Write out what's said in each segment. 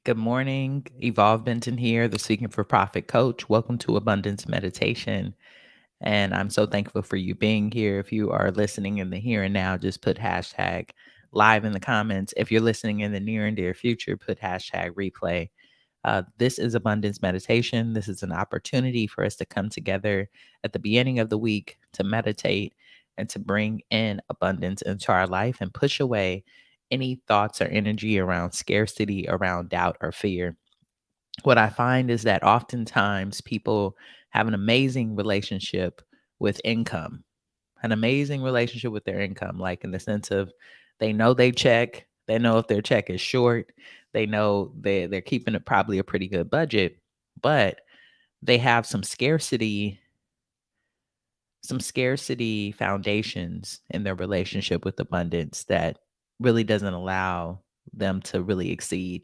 Good morning. Evolve Benton here, the Seeking for Profit coach. Welcome to Abundance Meditation. And I'm so thankful for you being here. If you are listening in the here and now, just put hashtag live in the comments. If you're listening in the near and dear future, put hashtag replay. This is Abundance Meditation. This is an opportunity for us to come together at the beginning of the week to meditate and to bring in abundance into our life and push away any thoughts or energy around scarcity, around doubt or fear. What I find is that oftentimes people have an amazing relationship with income, an amazing relationship with their income, like in the sense of they know they check, they know if their check is short, they know they're keeping it probably a pretty good budget, but they have some scarcity foundations in their relationship with abundance that really doesn't allow them to really exceed.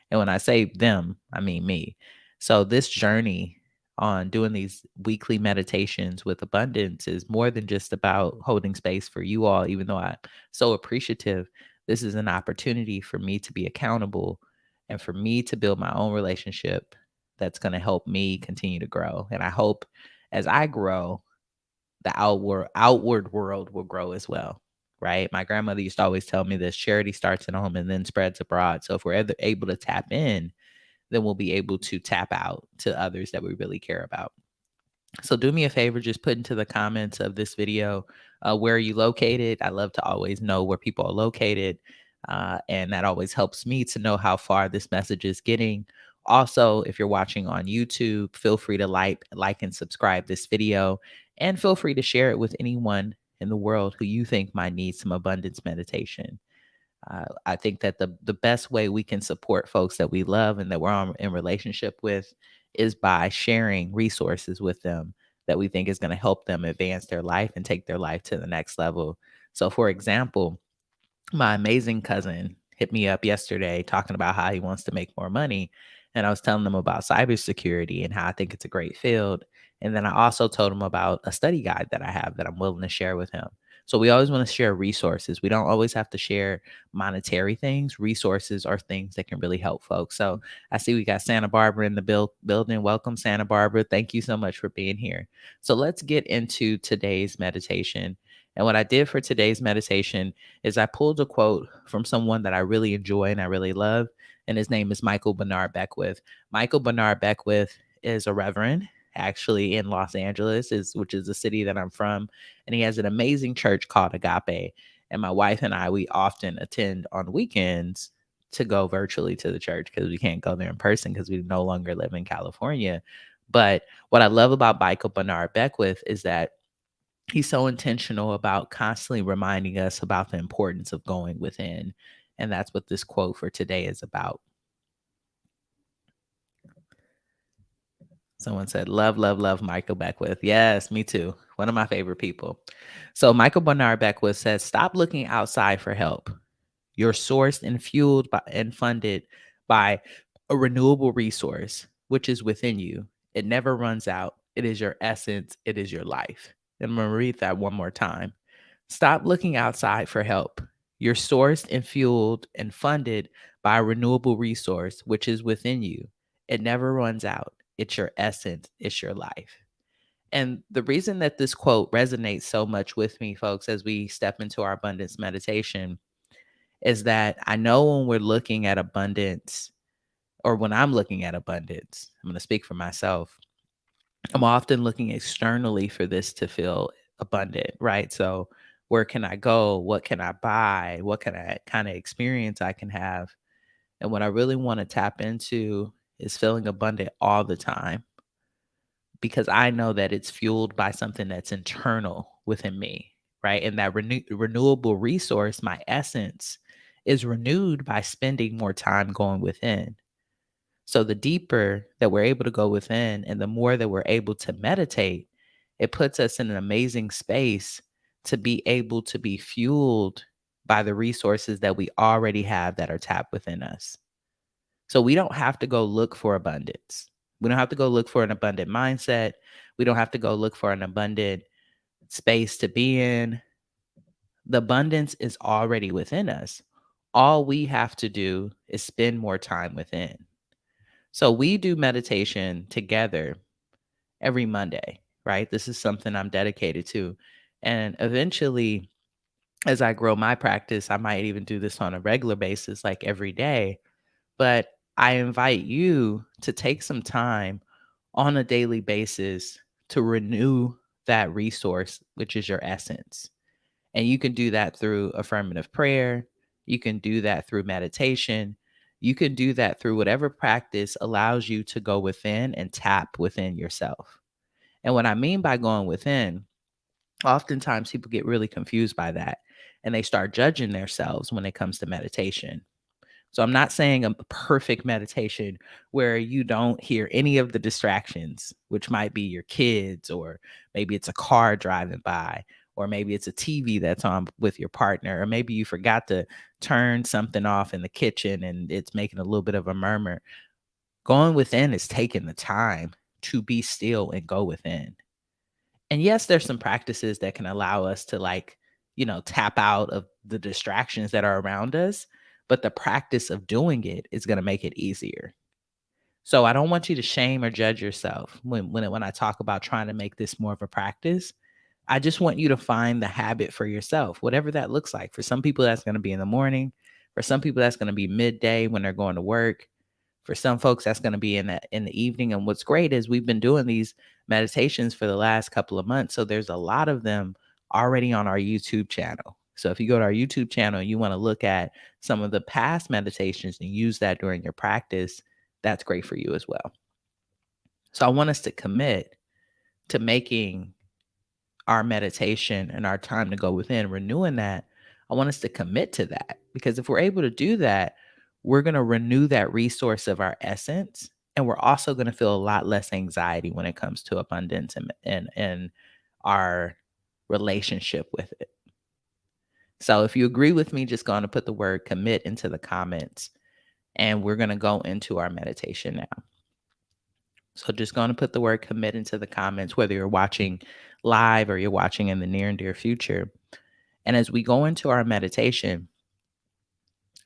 And when I say them, I mean me. So this journey on doing these weekly meditations with abundance is more than just about holding space for you all, even though I'm so appreciative. This is an opportunity for me to be accountable and for me to build my own relationship that's going to help me continue to grow. And I hope as I grow, the outward world will grow as well, right? My grandmother used to always tell me this: charity starts at home and then spreads abroad. So if we're ever able to tap in, then we'll be able to tap out to others that we really care about. So do me a favor, just put into the comments of this video, where are you located? I love to always know where people are located. And that always helps me to know how far this message is getting. Also, if you're watching on YouTube, feel free to like and subscribe this video, and feel free to share it with anyone in the world who you think might need some abundance meditation. I think that the best way we can support folks that we love and that we're in relationship with is by sharing resources with them that we think is going to help them advance their life and take their life to the next level. So, for example, my amazing cousin hit me up yesterday talking about how he wants to make more money. And I was telling him about cybersecurity and how I think it's a great field. And then I also told him about a study guide that I have that I'm willing to share with him. So we always want to share resources. We don't always have to share monetary things. Resources are things that can really help folks. So I see we got Santa Barbara in the building. Welcome, Santa Barbara. Thank you so much for being here. So let's get into today's meditation. And what I did for today's meditation is I pulled a quote from someone that I really enjoy and I really love, and his name is Michael Bernard Beckwith. Michael Bernard Beckwith is a reverend actually in Los Angeles, which is the city that I'm from, and he has an amazing church called Agape. And my wife and I, we often attend on weekends to go virtually to the church because we can't go there in person because we no longer live in California. But what I love about Michael Bernard Beckwith is that he's so intentional about constantly reminding us about the importance of going within. And that's what this quote for today is about. Someone said, love, love, love Michael Beckwith. Yes, me too. One of my favorite people. So Michael Bernard Beckwith says, stop looking outside for help. You're sourced and fueled by, and funded by a renewable resource, which is within you. It never runs out. It is your essence. It is your life. And I'm going to read that one more time. Stop looking outside for help. You're sourced and fueled and funded by a renewable resource, which is within you. It never runs out. It's your essence. It's your life. And the reason that this quote resonates so much with me, folks, as we step into our abundance meditation, is that I know when we're looking at abundance, or when I'm looking at abundance, I'm going to speak for myself. I'm often looking externally for this to feel abundant, right? So, where can I go? What can I buy? What can I kind of experience I can have? And what I really want to tap into is feeling abundant all the time, because I know that it's fueled by something that's internal within me, right? And that renewable resource, my essence, is renewed by spending more time going within. So the deeper that we're able to go within and the more that we're able to meditate, it puts us in an amazing space to be able to be fueled by the resources that we already have that are tapped within us. So we don't have to go look for abundance. We don't have to go look for an abundant mindset. We don't have to go look for an abundant space to be in. The abundance is already within us. All we have to do is spend more time within. So we do meditation together every Monday, right? This is something I'm dedicated to. And eventually, as I grow my practice, I might even do this on a regular basis, like every day. But I invite you to take some time on a daily basis to renew that resource, which is your essence. And you can do that through affirmative prayer. You can do that through meditation. You can do that through whatever practice allows you to go within and tap within yourself. And what I mean by going within, oftentimes people get really confused by that and they start judging themselves when it comes to meditation. So I'm not saying a perfect meditation where you don't hear any of the distractions, which might be your kids, or maybe it's a car driving by, or maybe it's a TV that's on with your partner, or maybe you forgot to turn something off in the kitchen and it's making a little bit of a murmur. Going within is taking the time to be still and go within. And yes, there's some practices that can allow us to tap out of the distractions that are around us, but the practice of doing it is going to make it easier. So I don't want you to shame or judge yourself when I talk about trying to make this more of a practice. I just want you to find the habit for yourself, whatever that looks like. For some people, that's going to be in the morning. For some people, that's going to be midday when they're going to work. For some folks, that's going to be in the evening. And what's great is we've been doing these meditations for the last couple of months. So there's a lot of them already on our YouTube channel. So if you go to our YouTube channel and you want to look at some of the past meditations and use that during your practice, that's great for you as well. So I want us to commit to making our meditation and our time to go within, renewing that. I want us to commit to that, because if we're able to do that, we're going to renew that resource of our essence. And we're also going to feel a lot less anxiety when it comes to abundance and our relationship with it. So if you agree with me, just going to put the word commit into the comments and we're going to go into our meditation now. So just going to put the word commit into the comments, whether you're watching live or you're watching in the near and dear future. And as we go into our meditation,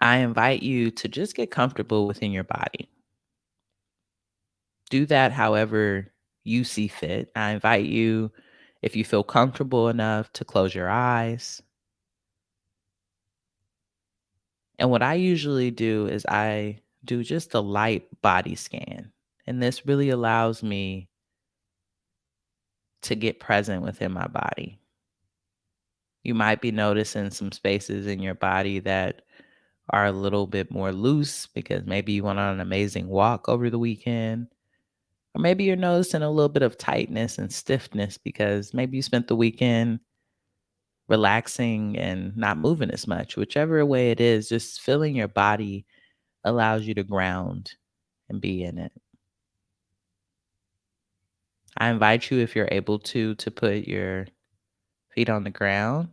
I invite you to just get comfortable within your body. Do that however you see fit. I invite you, if you feel comfortable enough, to close your eyes. And what I usually do is I do just a light body scan. And this really allows me to get present within my body. You might be noticing some spaces in your body that are a little bit more loose because maybe you went on an amazing walk over the weekend. Or maybe you're noticing a little bit of tightness and stiffness because maybe you spent the weekend relaxing and not moving as much. Whichever way it is, just feeling your body allows you to ground and be in it. I invite you, if you're able to put your feet on the ground.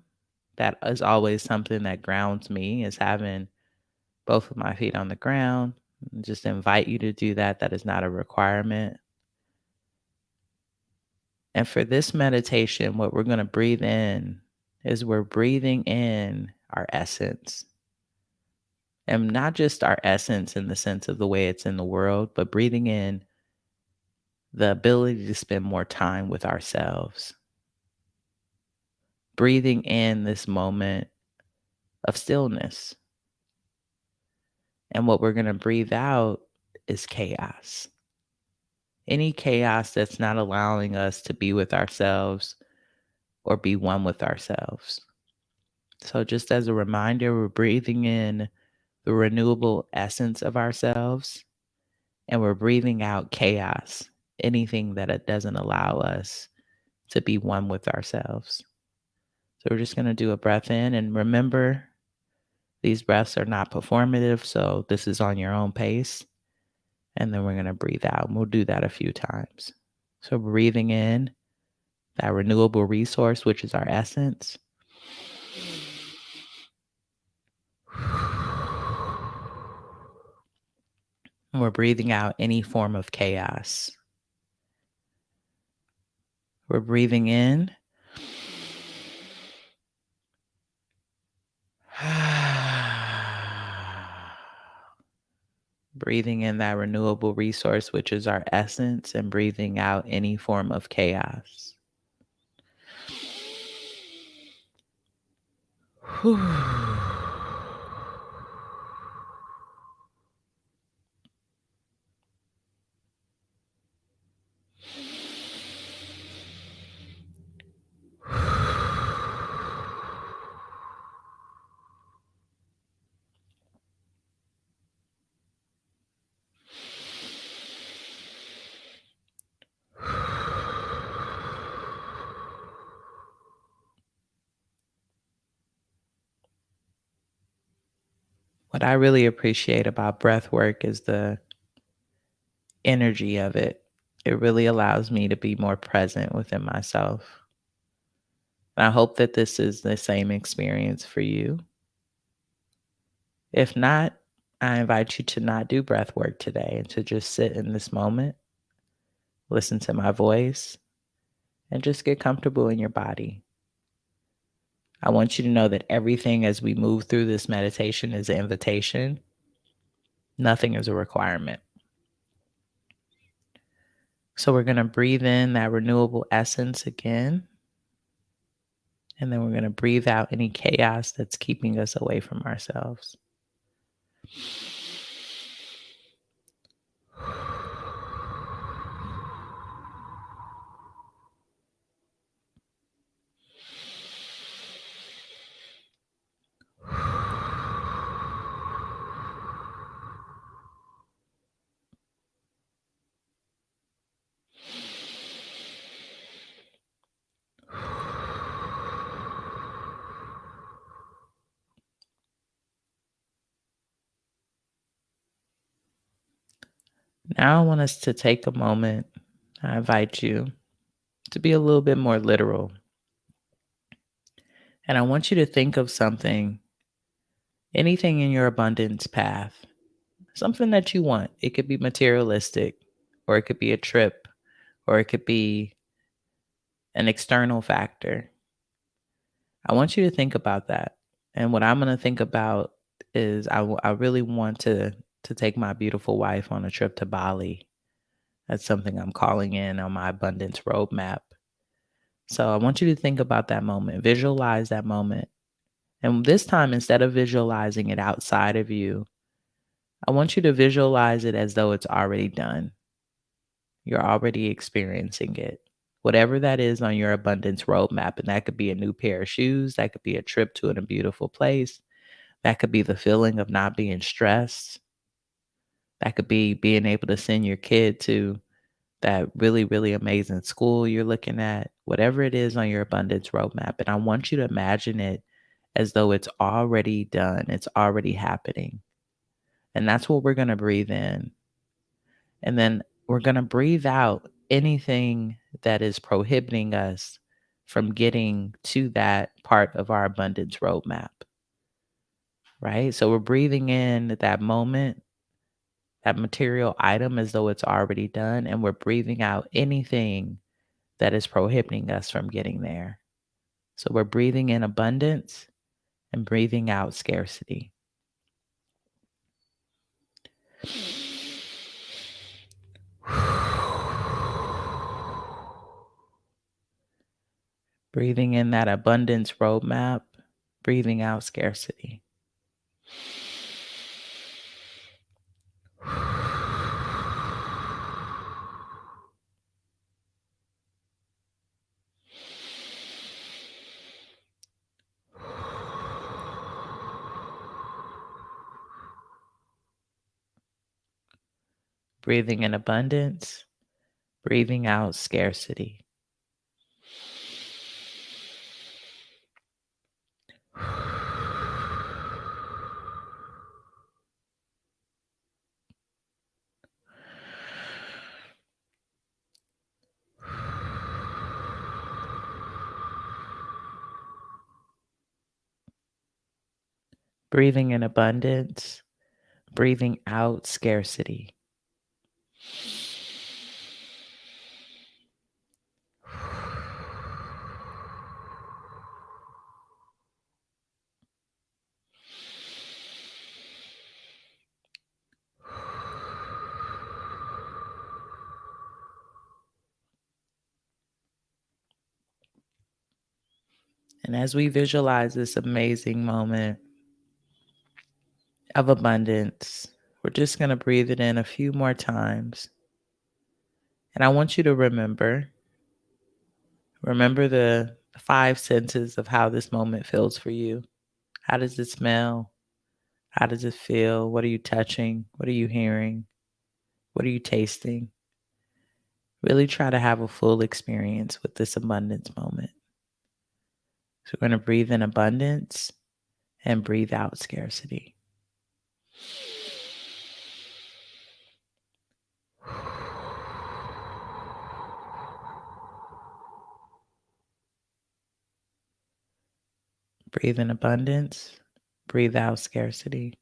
That is always something that grounds me, is having both of my feet on the ground. Just invite you to do that. That is not a requirement. And for this meditation, what we're going to breathe in is we're breathing in our essence. And not just our essence in the sense of the way it's in the world, but breathing in the ability to spend more time with ourselves. Breathing in this moment of stillness. And what we're going to breathe out is chaos. Any chaos that's not allowing us to be with ourselves or be one with ourselves. So, just as a reminder, we're breathing in the renewable essence of ourselves and we're breathing out chaos, anything that it doesn't allow us to be one with ourselves. So, we're just going to do a breath in, and remember, these breaths are not performative. So, this is on your own pace. And then we're going to breathe out. And we'll do that a few times. So, breathing in that renewable resource, which is our essence. And we're breathing out any form of chaos. We're breathing in. breathing in that renewable resource, which is our essence, and breathing out any form of chaos. What I really appreciate about breath work is the energy of it. It really allows me to be more present within myself. And I hope that this is the same experience for you. If not, I invite you to not do breath work today and to just sit in this moment, listen to my voice, and just get comfortable in your body. I want you to know that everything as we move through this meditation is an invitation. Nothing is a requirement. So we're going to breathe in that renewable essence again. And then we're going to breathe out any chaos that's keeping us away from ourselves. Now I want us to take a moment. I invite you to be a little bit more literal. And I want you to think of something, anything in your abundance path, something that you want. It could be materialistic, or it could be a trip, or it could be an external factor. I want you to think about that. And what I'm going to think about is I really want to take my beautiful wife on a trip to Bali. That's something I'm calling in on my abundance roadmap. So I want you to think about that moment, visualize that moment. And this time, instead of visualizing it outside of you, I want you to visualize it as though it's already done. You're already experiencing it. Whatever that is on your abundance roadmap, and that could be a new pair of shoes, that could be a trip to a beautiful place, that could be the feeling of not being stressed, that could be being able to send your kid to that really, really amazing school you're looking at, whatever it is on your abundance roadmap. And I want you to imagine it as though it's already done, it's already happening. And that's what we're going to breathe in. And then we're going to breathe out anything that is prohibiting us from getting to that part of our abundance roadmap, right? So we're breathing in that moment, that material item as though it's already done, and we're breathing out anything that is prohibiting us from getting there. So we're breathing in abundance and breathing out scarcity. Breathing in that abundance roadmap, breathing out scarcity. Breathing in abundance, breathing out scarcity. Breathing in abundance, breathing out scarcity. And as we visualize this amazing moment of abundance, we're just going to breathe it in a few more times. And I want you to remember the five senses of how this moment feels for you. How does it smell? How does it feel? What are you touching? What are you hearing? What are you tasting? Really try to have a full experience with this abundance moment. So we're going to breathe in abundance and breathe out scarcity. Breathe in abundance, breathe out scarcity.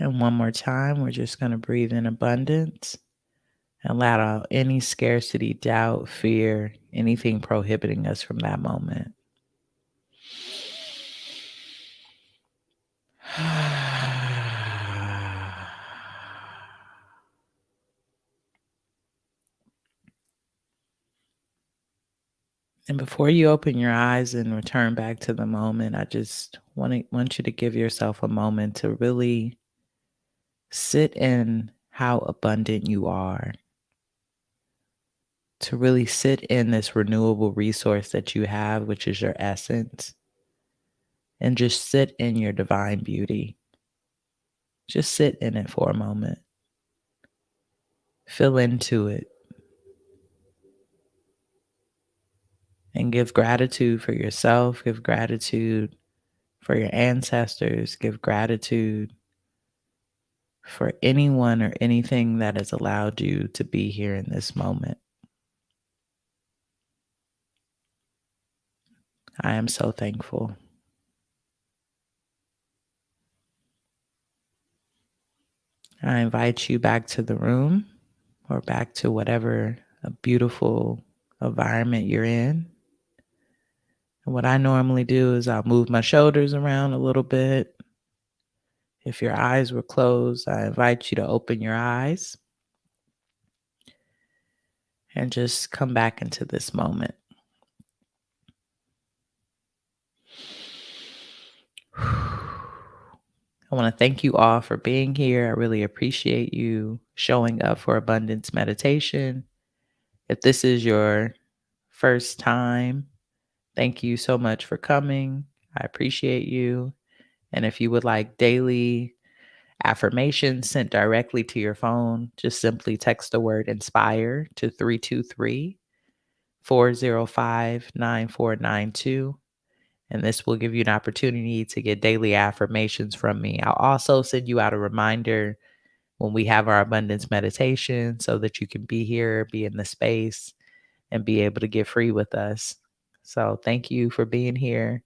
And one more time, we're just going to breathe in abundance and let out any scarcity, doubt, fear, anything prohibiting us from that moment. And before you open your eyes and return back to the moment, I just want you to give yourself a moment to really sit in how abundant you are, to really sit in this renewable resource that you have, which is your essence, and just sit in your divine beauty. Just sit in it for a moment. Feel into it and give gratitude for yourself, give gratitude for your ancestors, give gratitude for anyone or anything that has allowed you to be here in this moment. I am so thankful. I invite you back to the room or back to whatever a beautiful environment you're in. And what I normally do is I'll move my shoulders around a little bit. If your eyes were closed, I invite you to open your eyes and just come back into this moment. I want to thank you all for being here. I really appreciate you showing up for Abundance Meditation. If this is your first time, thank you so much for coming. I appreciate you. And if you would like daily affirmations sent directly to your phone, just simply text the word INSPIRE to 323-405-9492. And this will give you an opportunity to get daily affirmations from me. I'll also send you out a reminder when we have our abundance meditation so that you can be here, be in the space, and be able to get free with us. So thank you for being here.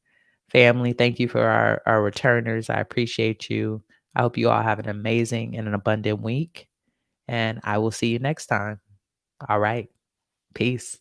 Family, thank you for our returners. I appreciate you. I hope you all have an amazing and an abundant week. And I will see you next time. All right. Peace.